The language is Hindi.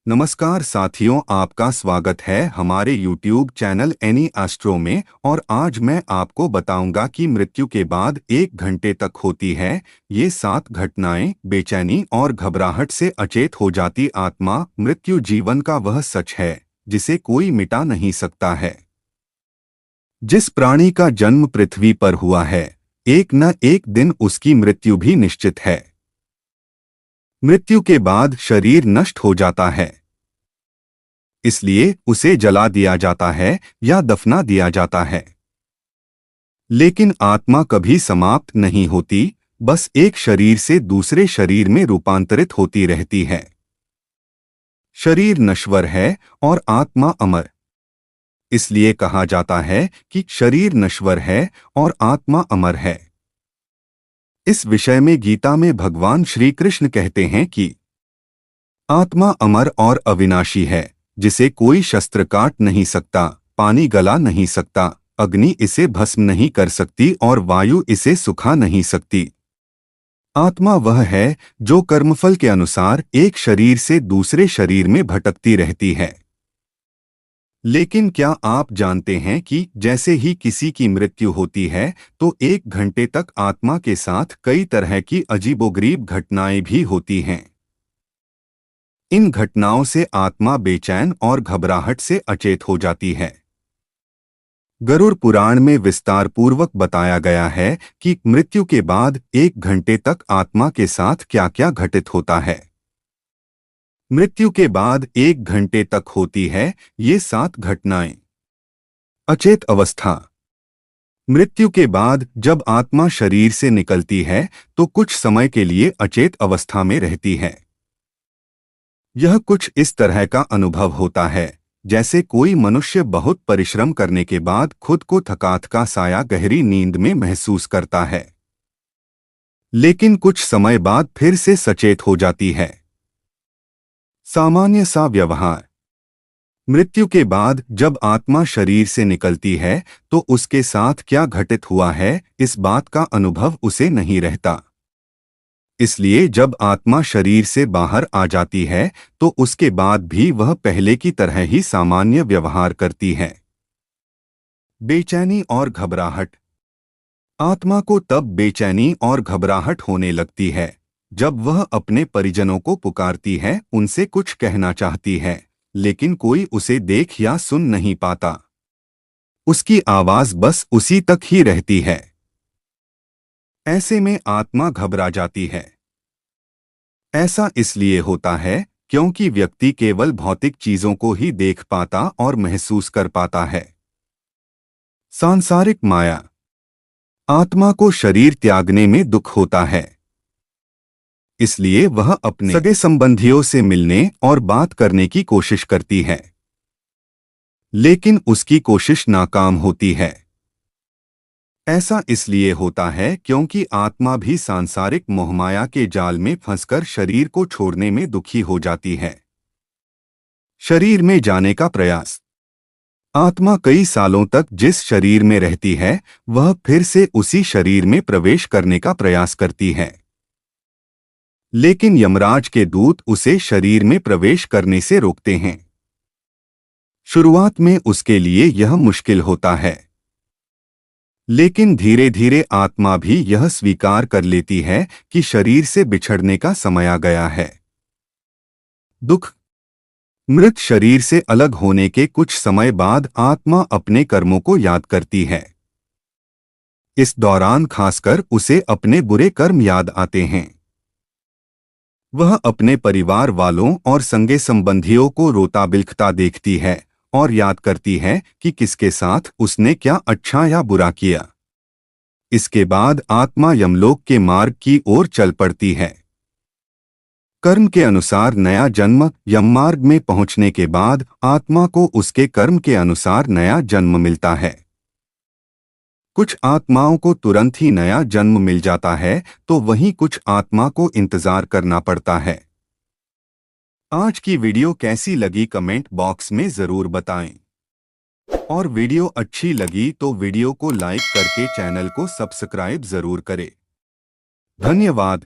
नमस्कार साथियों, आपका स्वागत है हमारे YouTube चैनल एनी एस्ट्रो में। और आज मैं आपको बताऊंगा कि मृत्यु के बाद 1 घंटे तक होती है ये 7 घटनाएं। बेचैनी और घबराहट से अचेत हो जाती आत्मा। मृत्यु जीवन का वह सच है जिसे कोई मिटा नहीं सकता है। जिस प्राणी का जन्म पृथ्वी पर हुआ है, एक न एक दिन उसकी मृत्यु भी निश्चित है। मृत्यु के बाद शरीर नष्ट हो जाता है, इसलिए उसे जला दिया जाता है या दफना दिया जाता है। लेकिन आत्मा कभी समाप्त नहीं होती, बस एक शरीर से दूसरे शरीर में रूपांतरित होती रहती है। शरीर नश्वर है और आत्मा अमर। इसलिए कहा जाता है कि शरीर नश्वर है और आत्मा अमर है। इस विषय में गीता में भगवान श्री कृष्ण कहते हैं कि आत्मा अमर और अविनाशी है, जिसे कोई शस्त्र काट नहीं सकता, पानी गला नहीं सकता, अग्नि इसे भस्म नहीं कर सकती और वायु इसे सुखा नहीं सकती। आत्मा वह है जो कर्मफल के अनुसार एक शरीर से दूसरे शरीर में भटकती रहती है। लेकिन क्या आप जानते हैं कि जैसे ही किसी की मृत्यु होती है तो 1 घंटे तक आत्मा के साथ कई तरह की अजीबोगरीब घटनाएं भी होती हैं। इन घटनाओं से आत्मा बेचैन और घबराहट से अचेत हो जाती है। गरुड़ पुराण में विस्तार पूर्वक बताया गया है कि मृत्यु के बाद 1 घंटे तक आत्मा के साथ क्या क्या घटित होता है। मृत्यु के बाद 1 घंटे तक होती है ये 7 घटनाएं। अचेत अवस्था। मृत्यु के बाद जब आत्मा शरीर से निकलती है तो कुछ समय के लिए अचेत अवस्था में रहती है। यह कुछ इस तरह का अनुभव होता है जैसे कोई मनुष्य बहुत परिश्रम करने के बाद खुद को थकाथ का साया गहरी नींद में महसूस करता है, लेकिन कुछ समय बाद फिर से सचेत हो जाती है। सामान्य सा व्यवहार। मृत्यु के बाद जब आत्मा शरीर से निकलती है तो उसके साथ क्या घटित हुआ है इस बात का अनुभव उसे नहीं रहता। इसलिए जब आत्मा शरीर से बाहर आ जाती है तो उसके बाद भी वह पहले की तरह ही सामान्य व्यवहार करती है। बेचैनी और घबराहट। आत्मा को तब बेचैनी और घबराहट होने लगती है जब वह अपने परिजनों को पुकारती है, उनसे कुछ कहना चाहती है, लेकिन कोई उसे देख या सुन नहीं पाता। उसकी आवाज बस उसी तक ही रहती है। ऐसे में आत्मा घबरा जाती है। ऐसा इसलिए होता है क्योंकि व्यक्ति केवल भौतिक चीजों को ही देख पाता और महसूस कर पाता है। सांसारिक माया। आत्मा को शरीर त्यागने में दुख होता है, इसलिए वह अपने सगे संबंधियों से मिलने और बात करने की कोशिश करती है, लेकिन उसकी कोशिश नाकाम होती है। ऐसा इसलिए होता है क्योंकि आत्मा भी सांसारिक मोहमाया के जाल में फंसकर शरीर को छोड़ने में दुखी हो जाती है। शरीर में जाने का प्रयास। आत्मा कई सालों तक जिस शरीर में रहती है वह फिर से उसी शरीर में प्रवेश करने का प्रयास करती है, लेकिन यमराज के दूत उसे शरीर में प्रवेश करने से रोकते हैं। शुरुआत में उसके लिए यह मुश्किल होता है, लेकिन धीरे धीरे आत्मा भी यह स्वीकार कर लेती है कि शरीर से बिछड़ने का समय आ गया है। दुख। मृत शरीर से अलग होने के कुछ समय बाद आत्मा अपने कर्मों को याद करती है। इस दौरान खासकर उसे अपने बुरे कर्म याद आते हैं। वह अपने परिवार वालों और संगे संबंधियों को रोता बिलखता देखती है और याद करती है कि किसके साथ उसने क्या अच्छा या बुरा किया। इसके बाद आत्मा यमलोक के मार्ग की ओर चल पड़ती है। कर्म के अनुसार नया जन्म। यममार्ग में पहुंचने के बाद आत्मा को उसके कर्म के अनुसार नया जन्म मिलता है। कुछ आत्माओं को तुरंत ही नया जन्म मिल जाता है तो वहीं कुछ आत्मा को इंतजार करना पड़ता है। आज की वीडियो कैसी लगी कमेंट बॉक्स में जरूर बताएं, और वीडियो अच्छी लगी तो वीडियो को लाइक करके चैनल को सब्सक्राइब जरूर करें। धन्यवाद।